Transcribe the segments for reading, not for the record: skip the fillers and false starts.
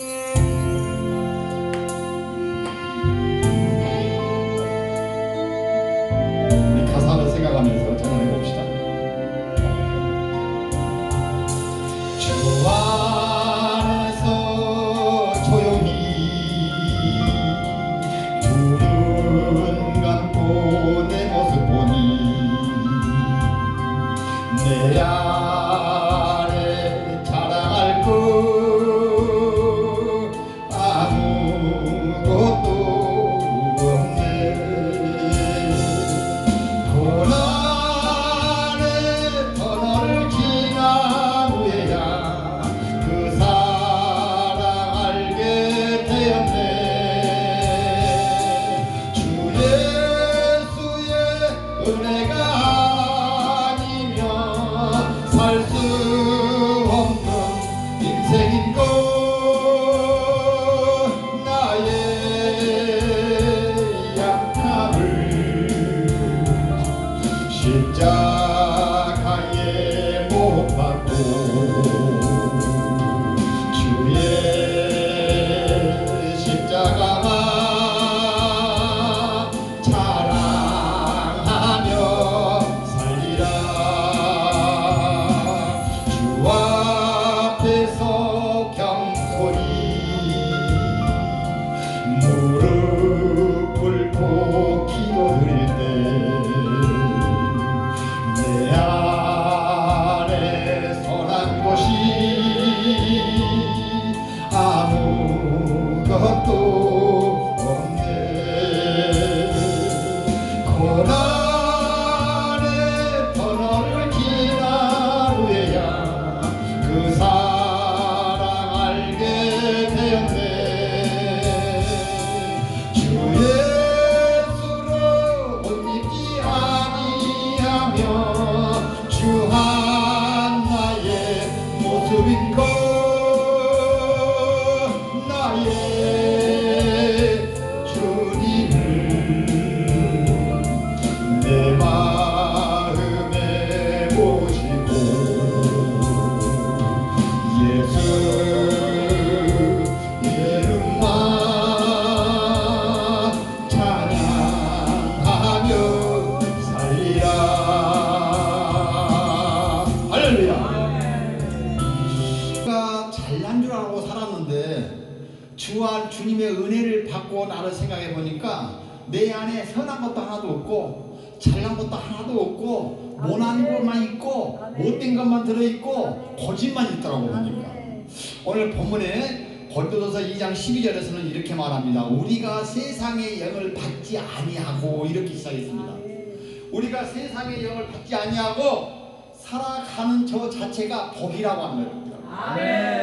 이 가사를 생각하면서 찬양해 봅시다. 주 안에서 조용히 눈 감고 내 모습 보니 내 안에 자랑할 것 아무것도 없네. 고난의 터널을 지난 후에야 그 사랑 알게 되었네. 주 예수의 은혜가 아니면 살 수 없는 인생인 것. 나의 약함을 십자가에 못 박고 주의 십자가만 자랑하며 살리라. 주 앞에서 겸손히 무릎 꿇고 기도드릴 때 내 안에 선한 것이 아무것도 없네. 고난의 터널을 지난 후에야 그 사랑 알게 되었네. 주 예수로 옷 입지 아니하며 주 하나의 모습인 것. 나의 주님을 내 마음에 모시고 예수 이름만 찬양하며 살리라. 할렐루야. 내가 잘난 줄 알고 살았는데 주님의 은혜를 받고 나를 생각해 보니까 내 안에 선한 것도 하나도 없고 잘난 것도 하나도 없고 못난 것만 있고 못된 것만 들어있고 거짓만 있더라고 보니까. 오늘 본문에 고린도전서 2장 12절에서는 이렇게 말합니다. 우리가 세상의 영을 받지 아니하고, 이렇게 시작했습니다. 우리가 세상의 영을 받지 아니하고 살아가는 저 자체가 복이라고 하는 겁니다.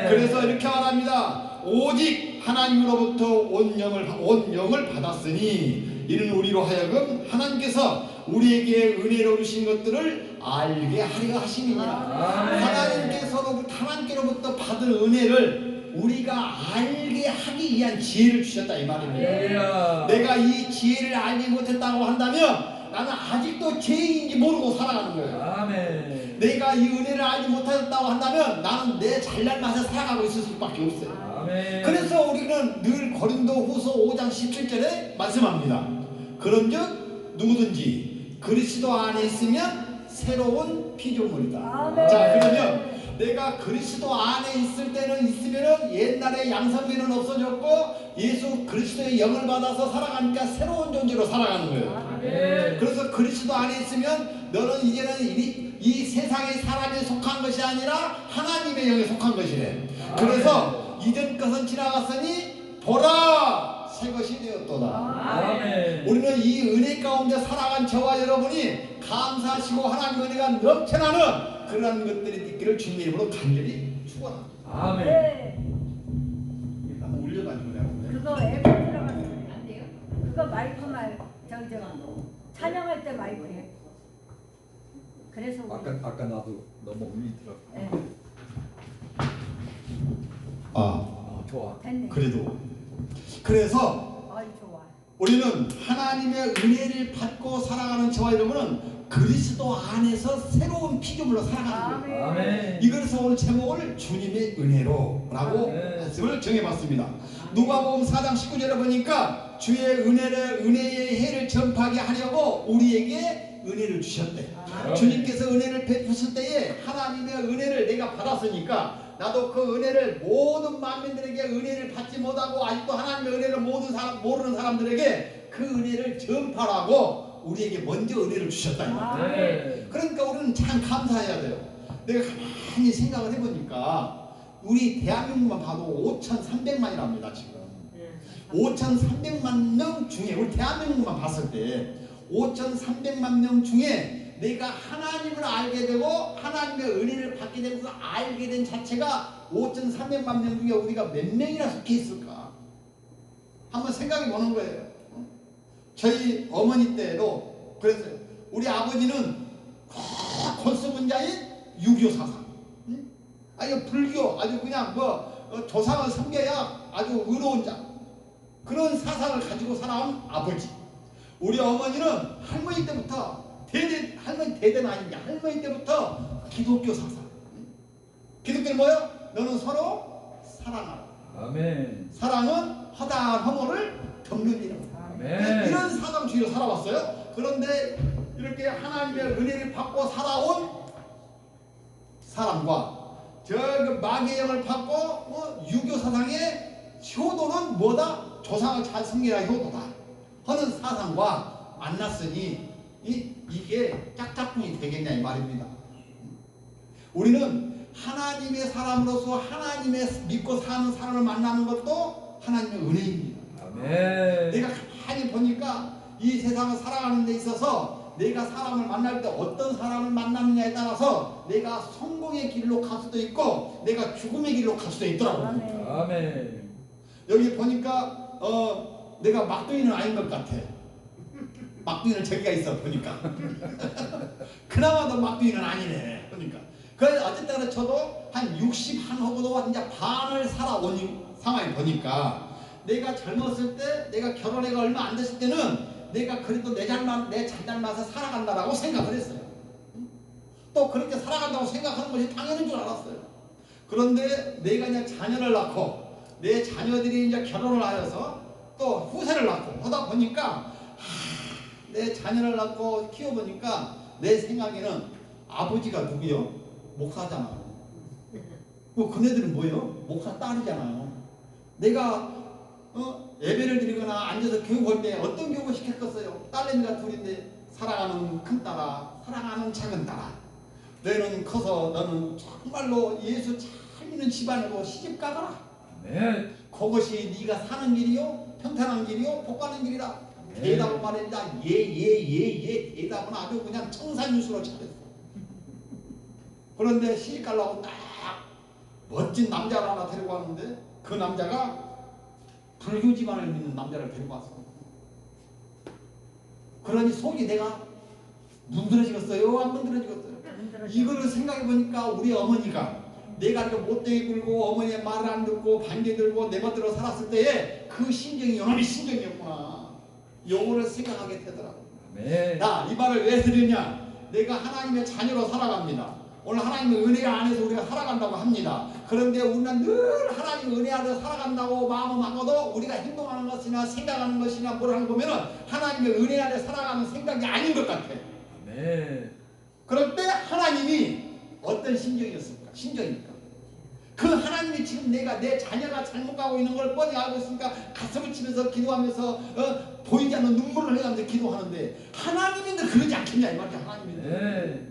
그래서 이렇게 말합니다. 오직 하나님으로부터 온 영을 받았으니 이는 우리로 하여금 하나님께서 우리에게 은혜로 주신 것들을 알게 하려 하심이니라. 하나님께로부터 받은 은혜를 우리가 알게 하기 위한 지혜를 주셨다, 이 말입니다. 내가 이 지혜를 알지 못했다고 한다면 나는 아직도 죄인인지 모르고 살아가는 거예요. 내가 이 은혜를 알지 못했다고 한다면 나는 내 잘난 맛에 살아가고 있을 수밖에 없어요. 그래서 우리는 늘 고린도후서 5장 17절에 말씀합니다. 그런즉 누구든지 그리스도 안에 있으면 새로운 피조물이다. 자, 그러면 내가 그리스도 안에 있으면은 옛날에 양선비는 없어졌고 예수 그리스도의 영을 받아서 살아가니까 새로운 존재로 살아가는 거예요. 그래서 그리스도 안에 있으면 너는 이제는 이 세상의 사람에 속한 것이 아니라 하나님의 영에 속한 것이래. 그래서 이전 것은 지나갔으니 보라 새 것이 되었도다. 우리는 이 은혜 가운데 살아간 저와 여러분이 감사하시고 하나님의 은혜가 넘쳐나는 그런 것들이 있기를 주님의 이름으로 간절히 축원합니다. 한번 올려가지고 내가 그거 앱 들어가면 안 돼요? 그거 마이크만 저기 찬양할 때 마이크에. 그래서 아까 나도 너무 울리더라고. 네. 좋아. 됐네. 그래서 좋아. 우리는 하나님의 은혜를 받고 살아가는 저와 여러분은 그리스도 안에서 새로운 피조물로 살아가는 거예요. 아멘. 이그래서 오늘 제목을 주님의 은혜로라고 아멘. 말씀을 정해봤습니다. 누가복음 4장 19절에 보니까 주의 은혜의 해를 전파하게 하려고 우리에게 은혜를 주셨대. 주님께서 은혜를 베푸실 때에 하나님의 은혜를 내가 받았으니까 나도 그 은혜를 모든 만민들에게 은혜를 받지 못하고 아직도 하나님의 은혜를 모르는 사람들에게 그 은혜를 전파하고 우리에게 먼저 은혜를 주셨다. 네. 그러니까 우리는 참 감사해야 돼요. 내가 가만히 생각을 해보니까 우리 대한민국만 봐도 5,300만이랍니다. 지금 5,300만 명 중에 우리 대한민국만 봤을 때 5,300만 명 중에 내가 하나님을 알게 되고 하나님의 은혜를 받게 되면서 알게 된 자체가 5,300만 명 중에 우리가 몇 명이나 속해 있을까? 한번 생각해 보는 거예요. 저희 어머니 때도 그랬어요. 우리 아버지는 골수분자인 6.25 사상. 아니 불교 아주 그냥 조상을 섬겨야 아주 의로운 자. 그런 사상을 가지고 살아온 아버지. 우리 어머니는 할머니 때부터 할머니 대대는 아닌데 할머니 때부터 기독교 사상. 기독교는 뭐예요? 너는 서로 사랑하라. 아멘. 사랑은 허다한 허물을 덮는이라. 아멘. 이런 사상주의로 살아왔어요. 그런데 이렇게 하나님의 은혜를 받고 살아온 사람과 저 마귀의 영을 받고 6.25 사상의 효도는 뭐다? 조상을 잘 섬기라 효도다 하는 사상과 만났으니 이게 짝짝꿍이 되겠냐 이 말입니다. 우리는 하나님의 사람으로서 하나님의 믿고 사는 사람을 만나는 것도 하나님의 은혜입니다. 아멘. 내가 가만히 보니까 이 세상을 살아가는 데 있어서 내가 사람을 만날 때 어떤 사람을 만나느냐에 따라서 내가 성공의 길로 갈 수도 있고 내가 죽음의 길로 갈 수도 있더라고요. 아멘. 여기 보니까 내가 막둥이는 아닌 것 같아. 막둥이는 저기가 있어 보니까. 그나마도 막둥이는 아니네 보니까. 그래서 어쨌든 저도 한 60한호보도 이제 반을 살아온 상황에 보니까 내가 젊었을 때 내가 결혼해가 얼마 안 됐을 때는 내가 그래도 내 잘잘맛을 살아간다라고 생각을 했어요. 또 그렇게 살아간다고 생각하는 것이 당연한 줄 알았어요. 그런데 내가 이제 자녀를 낳고 내 자녀들이 이제 결혼을 하여서 또 후세를 낳고 하다 보니까 내 자녀를 낳고 키워보니까 내 생각에는 아버지가 누구요? 목사잖아. 그네들은 뭐예요? 목사 딸이잖아요. 내가 예배를 드리거나 앉아서 교육할 때 어떤 교육을 시켰겠어요? 딸내미가 둘인데 사랑하는 큰딸아, 사랑하는 작은딸아, 너희는 커서 너는 정말로 예수 잘 믿는 집안으로 시집가거라. 네. 그것이 네가 사는 길이요, 평탄한 길이요, 복 가는 길이라. 대답을 말했다. 예 대답은 아주 그냥 청산유수로 잘했어. 그런데 시집 가려고 딱 멋진 남자를 하나 데리고 왔는데 그 남자가 불교 집안을 믿는 남자를 데리고 왔어. 그러니 속이 내가 문드러지겠어요? 안 문드러지겠어요? 이거를 생각해 보니까 우리 어머니가 내가 이렇게 못되게 굴고 어머니의 말을 안 듣고 반개 들고 내 멋대로 살았을 때에 그 심정이 여러분의 심정이었구나. 요거를 생각하게 되더라고. 네. 이 말을 왜 드리냐? 내가 하나님의 자녀로 살아갑니다. 오늘 하나님의 은혜 안에서 우리가 살아간다고 합니다. 그런데 우리는 늘 하나님의 은혜 안에서 살아간다고 마음을 먹어도 우리가 행동하는 것이나 생각하는 것이나 뭘 하는 거 보면은 하나님의 은혜 안에 살아가는 생각이 아닌 것 같아. 네. 그럴 때 하나님이 어떤 심정입니까? 그 하나님이 지금 내 자녀가 잘못 가고 있는 걸 뻔히 알고 있으니까 가슴을 치면서 기도하면서 보이지 않는 눈물을 흘리면서 기도하는데 하나님인데 그러지 않겠냐 이 말이야. 하나님인데. 네.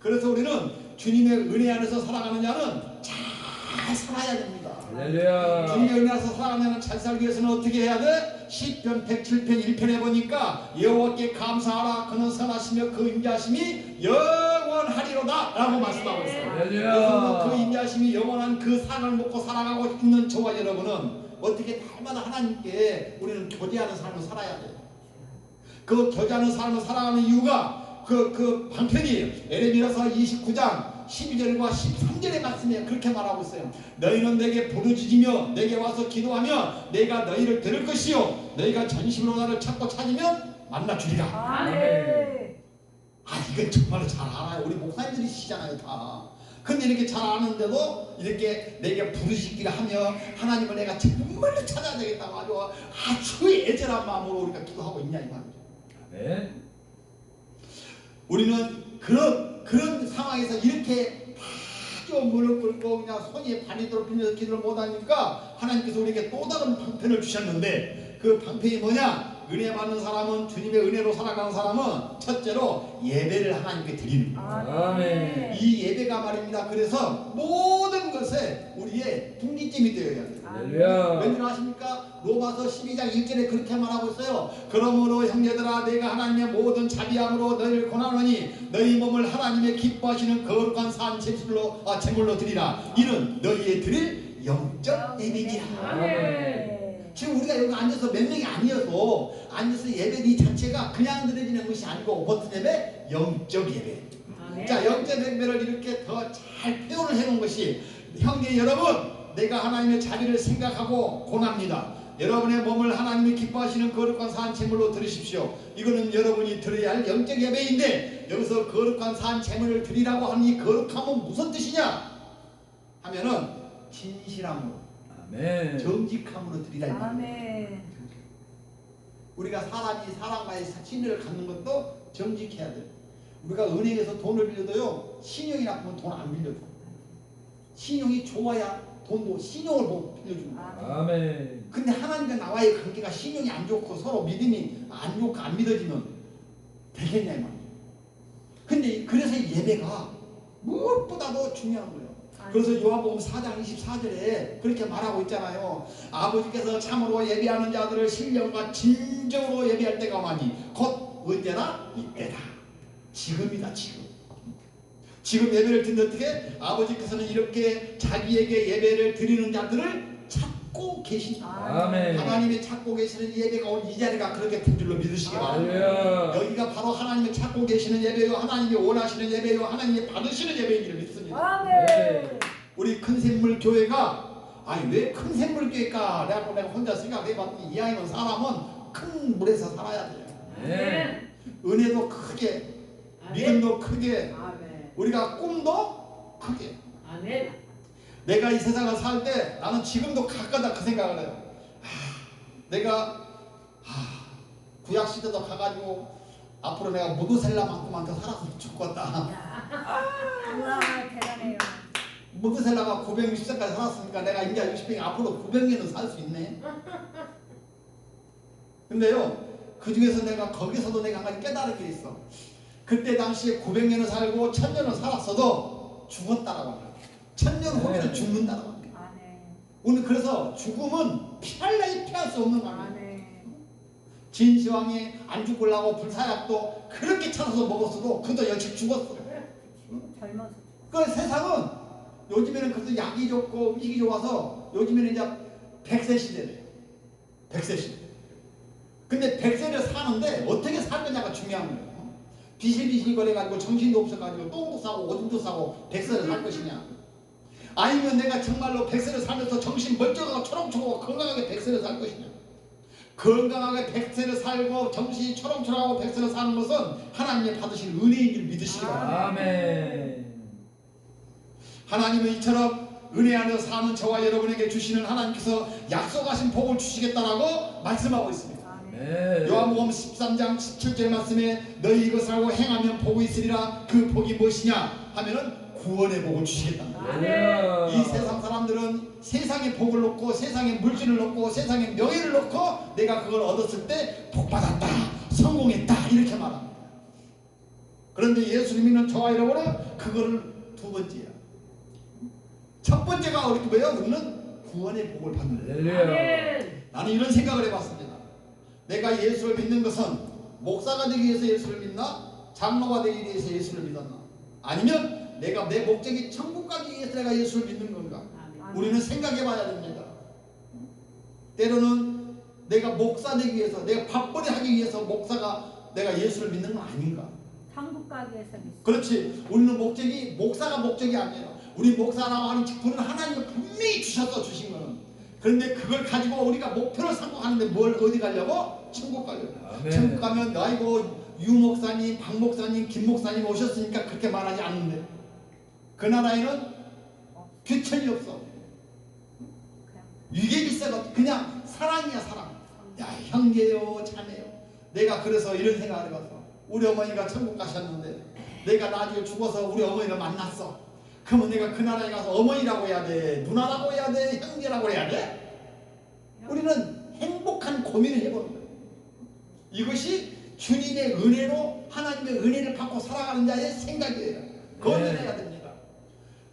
그래서 우리는 주님의 은혜 안에서 살아가는 자는 잘 살아야 됩니다. 할렐루야. 주님의 은혜 안에서 살아가면 잘 살기 위해서는 어떻게 해야 돼? 시편 107편 1편에 보니까 여호와께 감사하라. 그는 선하시며 그 인자하심이 영원하리로다 라고 말씀하고 있어요. 할렐루야. 그래서 그 인자하심이 영원한 그 상을 먹고 살아가고 있는 저와 여러분은 어떻게 날마다 하나님께 우리는 교제하는 삶을 살아야 돼요. 그 교제하는 삶을 살아가는 이유가 그 방편이에요. 에레미야서 29장 12절과 13절의 말씀에 그렇게 말하고 있어요. 너희는 내게 부르짖으며 내게 와서 기도하며 내가 너희를 들을 것이요 너희가 전심으로 나를 찾고 찾으면 만나주리라. 아멘. 이건 정말로 잘 알아요. 우리 목사님들이시잖아요 다. 근데 이렇게 잘 아는데도 이렇게 내게 부르시기를 하며 하나님을 내가 정말로 찾아야 되겠다고 아주 애절한 마음으로 우리가 기도하고 있냐 이 말이죠. 아멘. 우리는 그런 상황에서 이렇게 다 무릎 꿇고 그냥 손이 발리도록 빌려서 기도를 못하니까 하나님께서 우리에게 또 다른 방편을 주셨는데 그 방편이 뭐냐? 은혜 받는 사람은, 주님의 은혜로 살아가는 사람은 첫째로 예배를 하나님께 드리는 거예요. 아멘. 이 예배가 말입니다. 그래서 모든 것에 우리의 분기점이 되어야 돼요. 할렐루야. 왠지 아십니까? 로마서 12장 1절에 그렇게 말하고 있어요. 그러므로 형제들아 내가 하나님의 모든 자비함으로 너희를 권하노니 너희 몸을 하나님의 기뻐하시는 거룩한 산 제물로 드리라. 이는 너희의 드릴 영적 예배니라. 아멘. 지금 우리가 여기 앉아서 몇 명이 아니어도 앉아서 예배 이 자체가 그냥 드려지는 것이 아니고 어떤 예배? 영적 예배. 자, 영적 예배를 이렇게 더 잘 표현을 해놓은 것이 형제 여러분, 내가 하나님의 자비를 생각하고 권합니다. 여러분의 몸을 하나님이 기뻐하시는 거룩한 산 제물로 드리십시오. 이거는 여러분이 드려야 할 영적 예배인데 여기서 거룩한 산 제물을 드리라고 하는 이 거룩함은 무슨 뜻이냐 하면은 진실함으로 아멘. 정직함으로 드리라 이 말이에요. 아멘. 우리가 사람이 사람과의 신뢰를 갖는 것도 정직해야 돼요. 우리가 은행에서 돈을 빌려도요 신용이 나쁘면 돈 안 빌려줘. 신용이 좋아야 돈도 신용을 보고 빌려주는 거야. 아멘. 근데 하나님과 나와의 관계가 신용이 안 좋고 서로 믿음이 안 좋고 안 믿어지면 되겠냐 이 말이에요. 근데 그래서 예배가 무엇보다도 중요한 거예요. 그래서 요한복음 4장 24절에 그렇게 말하고 있잖아요. 아버지께서 참으로 예배하는 자들을 신령과 진정으로 예배할 때가 오나니 곧 언제나 이때다. 지금이다 지금. 지금 예배를 드리는 어떻게? 아버지께서는 이렇게 자기에게 예배를 드리는 자들을 찾고 계신다. 아멘. 하나님이 찾고 계시는 예배가 온 이 자리가 그렇게 된 줄로 믿으시기 바랍니다. 할렐루야. 여기가 바로 하나님이 찾고 계시는 예배요, 하나님이 원하시는 예배요, 하나님이 받으시는 예배인 줄 믿습니다. 아멘. 우리 큰샘물 교회가 왜 큰샘물 교회일까? 내가 혼자 생각해봤더니 이왕이면 사람은 큰 물에서 살아야 돼요. 아멘. 은혜도 크게, 믿음도 크게, 아멘. 우리가 꿈도 크게. 아멘. 내가 이 세상을 살 때 나는 지금도 가끔다 그 생각을 해요. 내가 구약 시대도 가가지고 앞으로 내가 무드셀라만큼만 더 살았으면 좋겠다. 우와 대단해요. 무드셀라가 960세까지 살았으니까 내가 이제 60병이 앞으로 900년은 살 수 있네. 근데요 그 중에서 내가 거기서도 내가 한 가지 깨달은 게 있어. 그때 당시에 900년을 살고 1000년을 살았어도 죽었다라고 합니다. 1000년 후에는 죽는다라고 합니다. 아멘. 오늘 그래서 죽음은 피할 수 없는 겁니다. 아멘. 진시황이 안 죽으려고 불사약도 그렇게 찾아서 먹었어도 그도 역시 죽었어. 젊어서. 그 세상은 요즘에는 그래도 약이 좋고 음식이 좋아서 요즘에는 이제 100세 시대래요. 100세 시대. 근데 100세를 사는데 어떻게 살 거냐가 중요한 거예요. 비실비실 거려가지고 정신도 없어가지고 똥도 싸고 오줌도 싸고 100세를 살 것이냐. 아니면 내가 정말로 100세를 살면서 정신 멀쩡하고 초롱초롱하고 건강하게 100세를 살 것이냐. 건강하게 100세를 살고 정신이 초롱초롱하고 100세를 사는 것은 하나님이 받으신 은혜인 줄 믿으시기 바랍니다. 아멘. 하나님은 이처럼 은혜 안에서 사는 저와 여러분에게 주시는 하나님께서 약속하신 복을 주시겠다라고 말씀하고 있습니다. 네. 요한복음 13장 17절 말씀에 너희 이것을 하고 행하면 복이 있으리라. 그 복이 무엇이냐 하면은 구원의 복을 주시겠답니다. 할렐루야. 이 세상 사람들은 세상의 복을 놓고 세상의 물질을 놓고 세상의 명예를 놓고 내가 그걸 얻었을 때 복받았다 성공했다 이렇게 말합니다. 그런데 예수를 믿는 저와 여러분은 그거를 두 번째야. 첫 번째가 어떻게 뭐예요? 우리는 구원의 복을 받는 거예요. 할렐루야. 나는 이런 생각을 해봤습니다. 내가 예수를 믿는 것은 목사가 되기 위해서 예수를 믿나? 장로가 되기 위해서 예수를 믿었나? 아니면 내가 내 목적이 천국 가기 위해서 내가 예수를 믿는 건가? 우리는 생각해 봐야 됩니다. 때로는 내가 목사 되기 위해서 내가 밥벌이 하기 위해서 목사가 내가 예수를 믿는 건 아닌가? 한국 가게 해서 믿어. 그렇지. 우리는 목적이 목사가 목적이 아니에요. 우리 목사라고 하는 직분은 하나님이 분명히 주신 거는. 그런데 그걸 가지고 우리가 목표를 삼고 가는데 뭘 어디 가려고? 천국 가려고. 아멘. 천국 가면 아이고 유 목사님, 박 목사님, 김 목사님 오셨으니까 그렇게 말하지 않는데 그 나라에는 귀천이 없어. 위계 질서가 없어. 그냥 사랑이야 사랑. 야 형제요 자매요. 내가 그래서 이런 생각을 해봤어. 우리 어머니가 천국 가셨는데 내가 나중에 죽어서 우리 어머니를 만났어. 그러면 내가 그 나라에 가서 어머니라고 해야 돼? 누나라고 해야 돼? 형제라고 해야 돼? 우리는 행복한 고민을 해보는 거예요. 이것이 주님의 은혜로 하나님의 은혜를 받고 살아가는 자의 생각이에요. 건져내야 됩니다.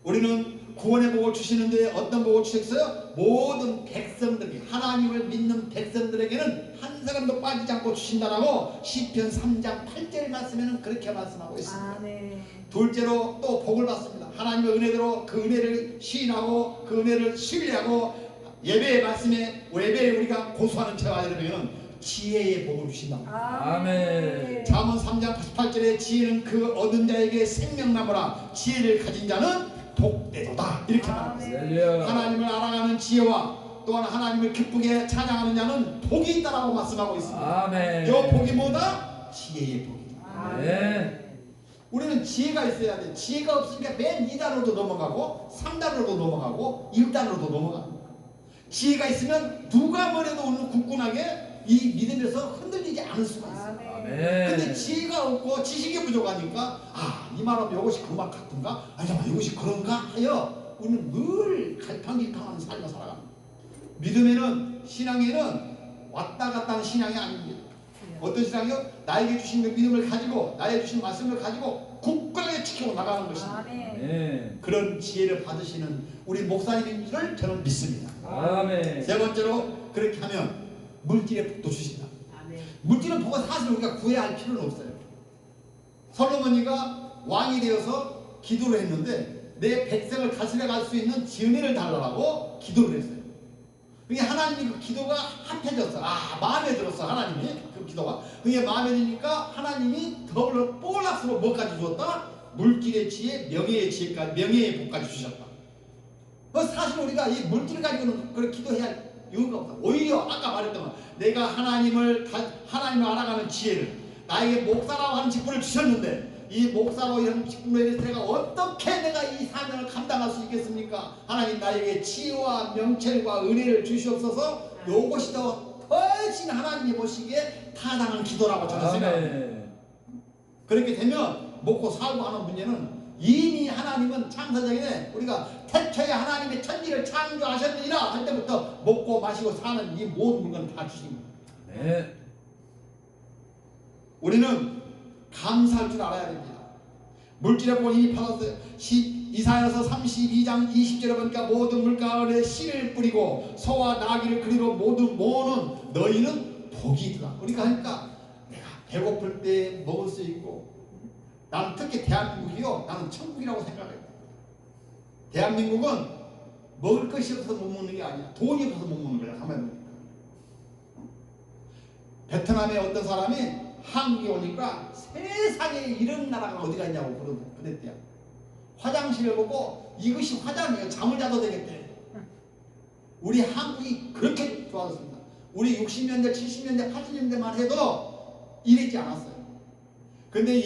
우리는 구원의 복을 주시는데 어떤 복을 주셨어요? 모든 백성들에게, 하나님을 믿는 백성들에게는 한 사람도 빠지지 않고 주신다라고 시편 3장 8절 말씀에는 그렇게 말씀하고 있습니다. 아멘. 둘째로 또 복을 받습니다. 하나님의 은혜대로 그 은혜를 시인하고 그 은혜를 신뢰하고 예배의 말씀에 예배에 우리가 고수하는 저와 여러분은 지혜의 복을 주신다. 아멘. 잠언 3장 88절에 지혜는 그 얻은 자에게 생명나무라 지혜를 가진 자는 복되도다 이렇게 말합니다. 할렐루야. 하나님을 알아가는 지혜와 또한 하나님을 기쁘게 찬양하는 자는 복이 있다라고 말씀하고 있습니다. 아멘. 이 복이 뭐다? 지혜의 복이다. 아멘. 우리는 지혜가 있어야 돼. 지혜가 없으니까 맨 2단으로도 넘어가고 3단으로도 넘어가고 1단으로도 넘어가는 거야. 지혜가 있으면 누가 뭐래도 오늘 굳건하게 이 믿음에서 흔들리지 않을 수가 있어요. 근데 아멘. 지혜가 없고 지식이 부족하니까 이 말하면 이것이 그 말 같은가? 아니 잠깐 이것이 그런가? 하여 우리는 늘 갈팡질팡하는 삶을 살아갑니다. 믿음에는 신앙에는 왔다 갔다 하는 신앙이 아닙니다. 어떤 신앙이요? 나에게 주신 그 믿음을 가지고 나에게 주신 말씀을 가지고 굳건하게 지키고 나가는 것입니다. 아멘. 그런 지혜를 받으시는 우리 목사님인 줄을 저는 믿습니다. 아멘. 세 번째로 그렇게 하면 물질의 복도 주신다. 물질의 복은 사실 우리가 구해야 할 필요는 없어요. 솔로몬이가 왕이 되어서 기도를 했는데 내 백성을 다스려 갈 수 있는 지혜를 달라고 기도를 했어요. 그게 하나님이 그 기도가 합해졌어. 마음에 들었어. 하나님이 그 기도가. 그게 마음에 드니까 하나님이 더블로 보너스로 뭐까지 주었다? 물질의 지혜, 명예의 지혜까지, 명예의 복까지 주셨다. 사실 우리가 이 물질을 가지고는 그렇게 기도해야 할 이유가 없다. 오히려 아까 말했던 거, 내가 하나님을 알아가는 지혜를, 나에게 목사라고 하는 직분을 주셨는데 이 목사로 이런 직분에 대해서 내가 어떻게 내가 이 사명을 감당할 수 있겠습니까? 하나님 나에게 지혜와 명철과 은혜를 주시옵소서. 요것이 더 훨씬 하나님이 보시기에 타당한 기도라고 저는 생각합니다. 그렇게 되면 먹고 살고 하는 문제는 이미 하나님은 창세전에 우리가 태초에 하나님의 천지를 창조하셨느니라 할 때부터 먹고 마시고 사는 이 모든 물건을 다 주신 거예요. 네. 우리는 감사할 줄 알아야 됩니다. 물질의 복을 이미 받았어요. 이사야서 32장 20절에 보니까 모든 물가에 씨를 뿌리고 소와 나귀를 그리로 모든 모으는 너희는 복이 있다. 우리가 하니까 내가 배고플 때 먹을 수 있고, 나는 특히 대한민국이요, 나는 천국이라고 생각해요. 대한민국은 먹을 것이 없어서 못 먹는 게 아니야. 돈이 없어서 못 먹는 거야. 가만히 보니까. 베트남에 어떤 사람이 한국에 오니까 세상에 이런 나라가 어디가 있냐고 그랬대요. 화장실을 보고 이것이 화장이에요. 잠을 자도 되겠대. 우리 한국이 그렇게 좋았습니다. 우리 60년대, 70년대, 80년대만 해도 이랬지 않았어요. 근데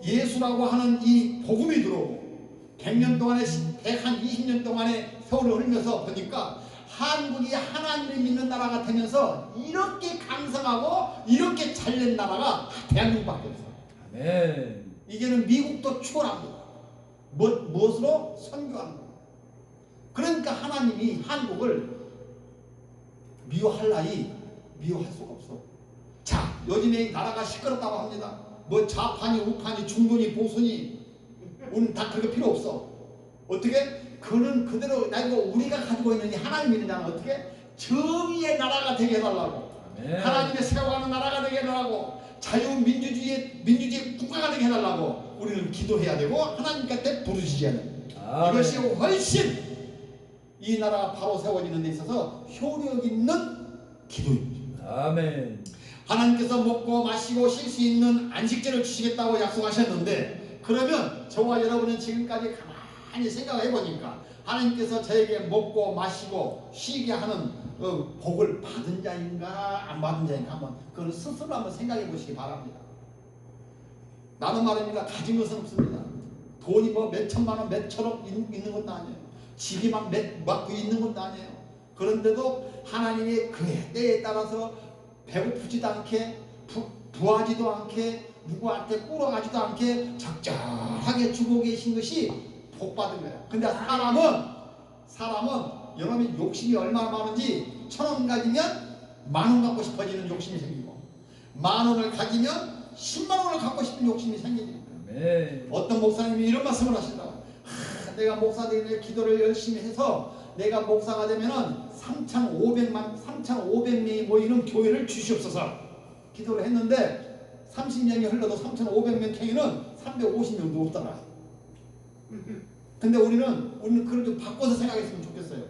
예수라고 하는 이 복음이 들어오고 100년 동안에 120년 동안의 세월을 흘면서 보니까 한국이 하나님을 믿는 나라가 되면서 이렇게 강성하고 이렇게 잘된 나라가 대한민국밖에 없어요. 아멘. 이제는 미국도 추월합니다. 무엇으로? 선교하는 거예요. 그러니까 하나님이 한국을 미워할 나위 미워할 수가 없어. 자, 요즘에 나라가 시끄럽다고 합니다. 뭐 좌판이 우판이 중도니 보수니 우리는 다 그렇게 필요 없어. 어떻게? 그는 그대로 우리가 가지고 있는 이 하나님 믿는 자는 어떻게? 정의의 나라가 되게 해달라고. 아멘. 하나님의 세워가는 나라가 되게 해달라고. 자유민주주의 국가가 되게 해달라고 우리는 기도해야 되고 하나님께 부르짖어야 됩니다. 이것이 훨씬 이 나라가 바로 세워지는 데 있어서 효력 있는 기도입니다. 아멘. 하나님께서 먹고 마시고 쉴 수 있는 안식제를 주시겠다고 약속하셨는데, 그러면 저와 여러분은 지금까지 가만히 생각해 보니까 하나님께서 저에게 먹고 마시고 쉬게 하는 복을 받은 자인가 안 받은 자인가 한번 그걸 스스로 한번 생각해 보시기 바랍니다. 나는 말입니다. 가진 것은 없습니다. 돈이 뭐 몇 천만 원, 몇 천억 있는 것도 아니에요. 집이 막 있는 것도 아니에요. 그런데도 하나님이 그 때에 따라서 배고프지도 않게 부하지도 않게 누구한테 꿇어가지도 않게 적절하게 주고 계신 것이 복받은 거예요. 근데 사람은 여러분이 욕심이 얼마나 많은지 1,000원 가지면 10,000원 갖고 싶어지는 욕심이 생기고 10,000원을 가지면 10만 원을 갖고 싶은 욕심이 생기는 거예요. 어떤 목사님이 이런 말씀을 하시더라고요. 내가 목사 되기 기도를 열심히 해서 내가 목사가 되면은 3,500명이 모이는 교회를 주시옵소서 기도를 했는데 30년이 흘러도 3,500명 교회는 350명도 없더라. 근데 우리는 그래도 바꿔서 생각했으면 좋겠어요.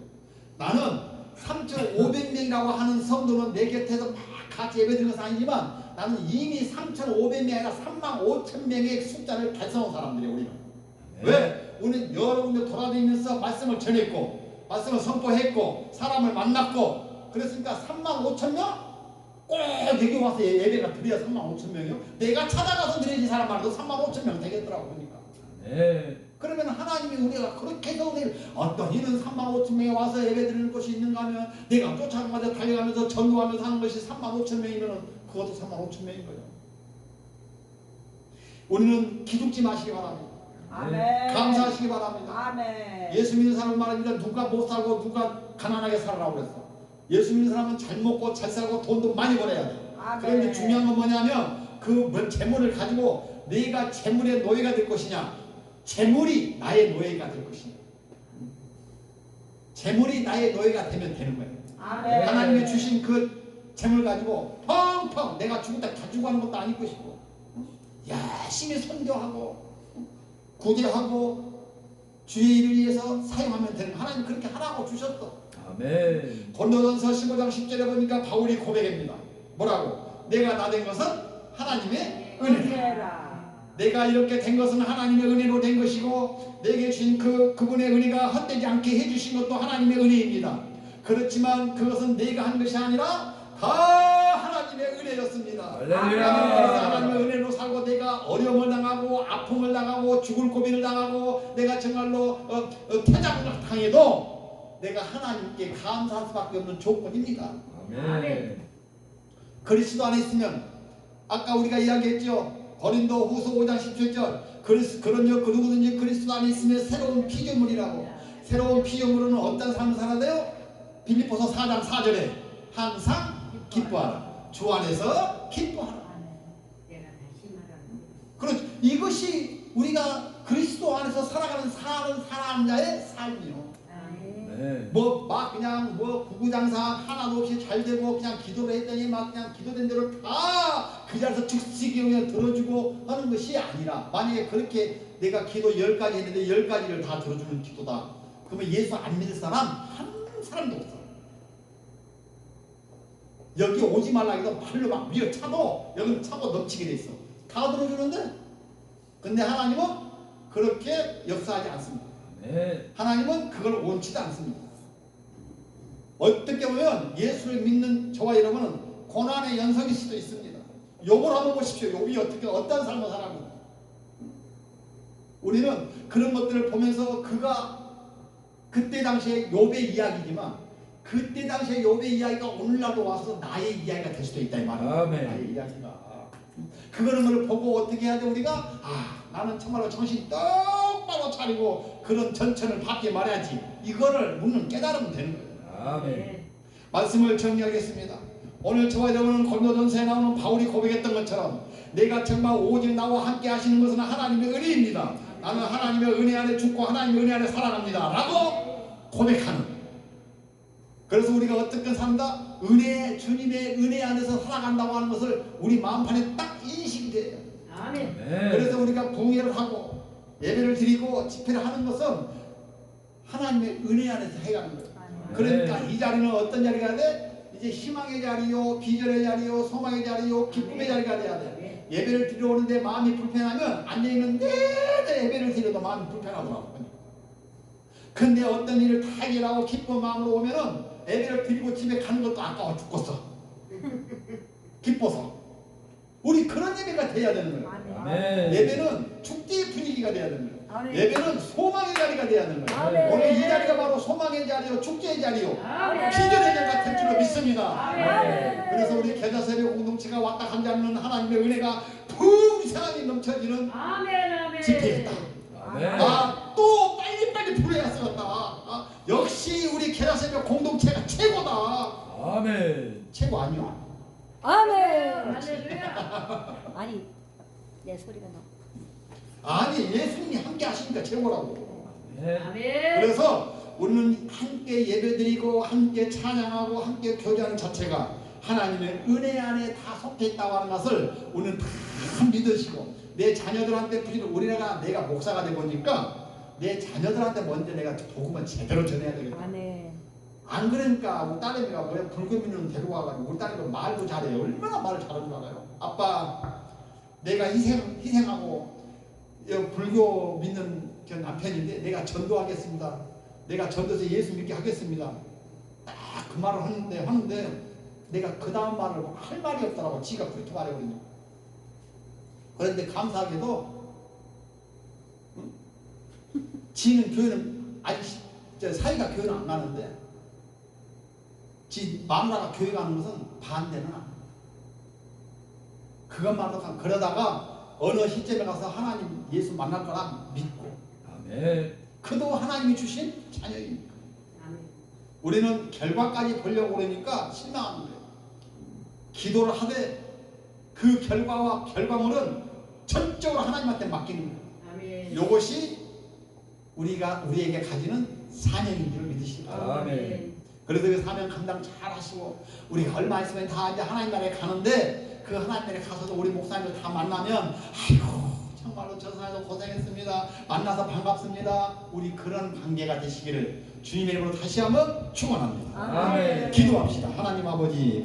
나는 3,500명이라고 하는 성도는 내 곁에서 막 같이 예배드리는 것은 아니지만 나는 이미 3,500명이 아니라 35,000명의 숫자를 달성한 사람들이에요. 우리는. 왜? 우리는 여러 군데 돌아다니면서 말씀을 전했고 말씀을 선포했고 사람을 만났고 그랬으니까 35,000명? 꼭 여기 와서 예배가 드려야 35,000명이요? 내가 찾아가서 드려야지 사람 말도 35,000명 되겠더라고 보니까. 그러면 하나님이 우리가 그렇게 해서 어떤 이는 35,000명이 와서 예배드리는 것이 있는가 하면 내가 쫓아가면서 달려가면서 전도하면서 하는 것이 35,000명이면 그것도 35,000명인 거예요. 우리는 기죽지 마시기 바랍니다. 아멘. 감사하시기 바랍니다. 아멘. 예수 믿는 사람은 말입니다. 누가 못 살고 누가 가난하게 살아라고 그랬어. 예수 믿는 사람은 잘 먹고 잘 살고 돈도 많이 벌어야 돼. 그런데 중요한 건 뭐냐면 그 재물을 가지고 네가 재물의 노예가 될 것이냐 재물이 나의 노예가 될 것이냐 재물이 나의 노예가 되면 되는 거예요. 아멘. 하나님이 주신 그 재물 가지고 펑펑 내가 죽을 때 가지고 가는 것도 아닐 것이고 열심히 선교하고 구제하고 주의 일을 위해서 사용하면 되는 하나님 그렇게 하라고 주셨어. 아멘. 고린도전서 15장 10절에 보니까 바울이 고백합니다. 뭐라고? 내가 나 된 것은 하나님의 은혜라. 내가 이렇게 된 것은 하나님의 은혜로 된 것이고 내게 주신 그분의 은혜가 헛되지 않게 해주신 것도 하나님의 은혜입니다. 그렇지만 그것은 내가 한 것이 아니라 다 하나님의 은혜였습니다. 하나님의 은혜로 살고 내가 어려움을 당하고 아픔을 당하고 죽을 고비를 당하고 내가 정말로 퇴장을 당해도 내가 하나님께 감사할 수밖에 없는 조건입니다. 아멘. 그리스도 안에 있으면 아까 우리가 이야기했죠. 고린도 후서 5장 17절 그런즉 그 누구든지 그리스도 안에 있으면 새로운 피조물이라고. 새로운 피조물은 어떤 삶을 살아야 돼요? 빌립보서 4장 4절에 항상 기뻐하라. 주 안에서 기뻐하라. 그렇죠. 이것이 우리가 그리스도 안에서 살아가는 사는 자의 삶이요. 뭐 막 그냥 뭐 구구장사 하나도 없이 잘 되고 그냥 기도를 했더니 막 그냥 기도된 대로 다 그 자리에서 즉시기 그냥 들어주고 하는 것이 아니라 만약에 그렇게 내가 기도 10가지 했는데 10가지를 다 들어주는 기도다. 그러면 예수 안 믿을 사람 한 사람도 없어. 여기 오지 말라 해도 발로 막 밀어차도 여기는 차고 넘치게 돼 있어. 다 들어주는데 근데 하나님은 그렇게 역사하지 않습니다. 하나님은 그걸 원치도 않습니다. 어떻게 보면 예수를 믿는 저와 여러분은 고난의 연속일 수도 있습니다. 욥을 한번 보십시오. 욥이 어떤 삶을 살았는지. 우리는 그런 것들을 보면서 그가 그때 당시에 욥의 이야기지만 그때 당시에 욥의 이야기가 오늘날도 와서 나의 이야기가 될 수도 있다 이 말이에요. 아멘. 나의 이야기가. 그거는 걸 보고 어떻게 해야 돼 우리가? 나는 정말로 정신 똑바로 차리고 그런 전천을 받게 말해야지. 이거를 우리는 깨달으면 되는 거예요. 아멘. 말씀을 정리하겠습니다. 오늘 저와 여러분은 고린도전서에 나오는 바울이 고백했던 것처럼 내가 정말 오직 나와 함께 하시는 것은 하나님의 은혜입니다. 나는 하나님의 은혜 안에 죽고 하나님의 은혜 안에 살아갑니다. 라고 고백하는. 그래서 우리가 어떻게 산다? 주님의 은혜 안에서 살아간다고 하는 것을 우리 마음판에 딱 인식이 돼요. 아멘. 그래서 우리가 부흥회를 하고 예배를 드리고 집회를 하는 것은 하나님의 은혜 안에서 해가는 거예요. 그러니까 이 자리는 어떤 자리가 돼? 이제 희망의 자리요, 비전의 자리요, 소망의 자리요, 기쁨의 자리가 돼야 돼. 예배를 드리러 오는데 마음이 불편하면 앉아있는 내내 예배를 드려도 마음이 불편하더라고요. 근데 어떤 일을 다 해결하고 기쁜 마음으로 오면은 예배를 드리고 집에 가는 것도 아까워 죽겠어. 기뻐서. 우리 그런 예배가 돼야 되는 거예요. 아멘. 아멘. 예배는 축제의 분위기가 돼야 되는 거예요. 아멘. 예배는 소망의 자리가 돼야 되는 거예요. 아멘. 오늘 이 자리가 바로 소망의 자리요, 축제의 자리요, 아멘. 기도의 자리 같은 줄로 믿습니다. 아멘. 그래서 우리 계좌세력 공동체가 왔다 간다 하는 하나님의 은혜가 풍성하게 넘쳐지는 아멘 아멘. 집회였다. 아멘. 또 빨리빨리 불러야 쓰겠다. 역시 우리 계좌세력 공동체가 최고다. 아멘. 최고 아니야? 아멘. 할렐루야. 아니 내 소리가 너무. 아니, 예수님이 함께 하시니까 최고라고. 아멘. 아멘. 그래서 우리는 함께 예배드리고 함께 찬양하고 함께 교제하는 자체가 하나님의 은혜 안에 다 속해 있다고 하는 것을 우리는 다 믿으시고, 내 자녀들한테 우리가 내가 목사가 되고 보니까 내 자녀들한테 먼저 내가 복음을 제대로 전해야 되겠다. 아멘. 안 그러니까 우리 딸내미가 뭐야, 불교 믿는 데려와가지고 우리 딸내미가 말도 잘해요. 얼마나 말을 잘하는 줄 알아요? 아빠, 내가 희생하고 불교 믿는 저 남편인데 내가 전도하겠습니다. 내가 전도해서 예수 믿게 하겠습니다. 딱 그 말을 하는데 내가 그 다음 말을 할 말이 없더라고. 지가 그렇게 말해버리니까. 그런데 감사하게도 지는 교회는 아직 사이가 교회는 안 가는데 지 마누라가 교회 가는 것은 반대는 안 해. 그것만으로 그러다가 어느 시점에 가서 하나님 예수 만날 거라 믿고, 아멘. 그도 하나님이 주신 자녀입니다. 아멘. 우리는 결과까지 보려고 그러니까 실망하는 거예요. 기도를 하되 그 결과와 결과물은 전적으로 하나님한테 맡기는 거예요. 아멘. 이것이 우리에게 가지는 사명인 줄 믿으시기 바랍니다. 아멘. 그래서 그 사명 감당 잘 하시고, 우리가 얼마 있으면 다 이제 하나님 나라에 가는데, 그 하나님 나라에 가서도 우리 목사님들 다 만나면 아이고 정말로 저 사람도 고생했습니다, 만나서 반갑습니다, 우리 그런 관계가 되시기를 주님의 이름으로 다시 한번 축원합니다. 아멘. 기도합시다. 하나님 아버지